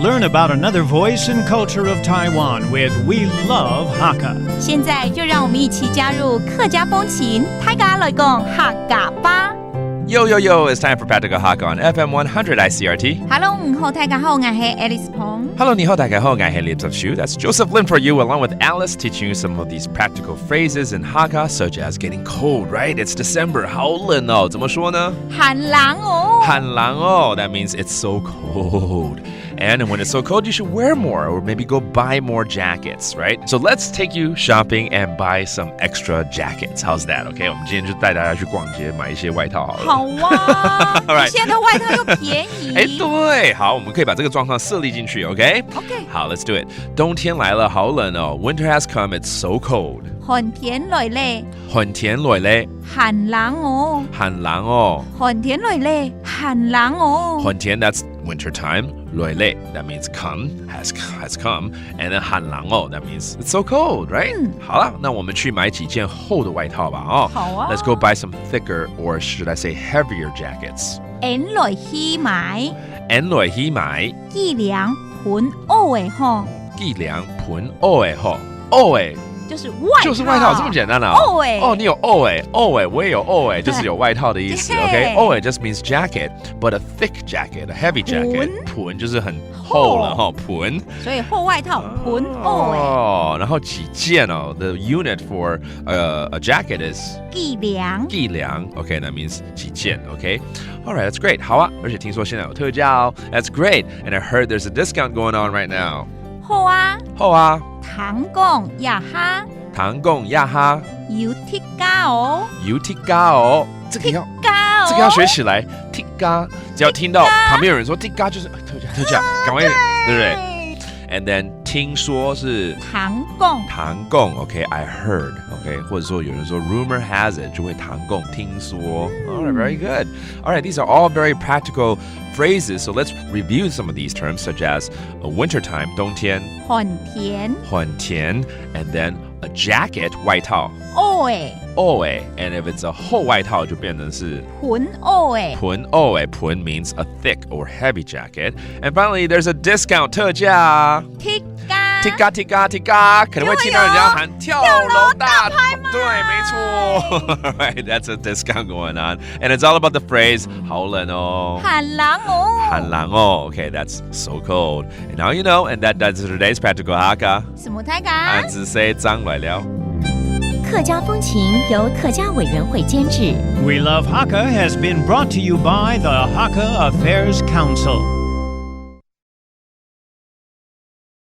learn about another voice and culture of Taiwan with We Love Hakka. 现在就让我们一起加入客家风情，大家来讲客家吧。Yo, yo, yo, it's time for Practical Hakka on FM 100 ICRT. Hello， 午後大家好，我係 Alice Pong。Hello, 你好，大家好，我係 Lips of Shu. That's Joseph Lin for you, along with Alice, teaching you some of these practical phrases in Hakka, such as getting cold, right? It's December. 好冷哦，怎么说呢？寒冷哦。寒冷哦 That means it's so cold. And when it's so cold, you should wear more or maybe go buy more jackets, right? So let's take you shopping and buy some extra jackets. How's that? Okay, 我们今天就带大家去逛街买一些外套好了。好啊 Alright 现在的外套又便宜。哎，对，好，我们可以把这个状况设立进去 ，OK？ OK 好 ，Let's do it。冬天来了，好冷哦。Winter has come, it's so cold。寒天來咧，寒天來咧，寒冷哦。寒冷哦。寒天來咧，寒冷哦。寒天 that's winter time. 來咧 that means come has come, and then 寒冷哦 that means it's so cold, right? 好了，那我們去買幾件厚的外套吧哦。好啊 Let's go buy some thicker or should I say heavier jackets. N 來去買， N 來去買，計量盤歐的吼，計量盤歐的吼，歐的。就是外套，就是外套，这么简单啊！歐的哦，你有歐誒，歐誒，我也有歐誒，就是有外套的意思。OK， 歐誒 just means jacket, but a thick jacket, a heavy jacket. 盤就是很厚了哈，盤。所以厚外套盤歐的。哦，然後幾件哦 ，the unit for a jacket is 計量。計量。OK, that means 幾件。OK, alright, that's great. 好啊，而且聽說現在有特價哦 ，that's great. And I heard there's a discount going on right now. 好啊，好啊，糖貢呀哈，糖貢呀哈，有剔價哦，有剔價哦，這個要。價哦，这个要学起来 ，tika， 只要听到旁边有人说 tika， 就是特价，特价，赶快，对不对 ？And then 听说是糖貢，唐贡 ，OK，I heard，OK， 或者说有人说 rumor has it， 就会唐贡，听说。All right, very good. All right, these are all very practical phrases. So let's review some of these terms, such as a wintertime, 冬天，寒天，寒天 ，and then a jacket, 外套。歐的，歐誒 and if it's a 厚外套就變成是盤歐的，盤歐誒 盤 means a thick or heavy jacket. And finally, there's a discount 特價。剔價，剔價剔價剔價，可能會聽到人家喊跳樓大拍賣。對，沒錯。Right, that's a discount going on. And it's all about the phrase 好冷哦。寒冷哦，寒冷哦。Okay, that's so cold. And now you know, and that does today's practical Hakka. 什麼大家？俺只say 張來了。客家風情由客家委員會監製。 We Love Hakka has been brought to you by the Hakka Affairs Council.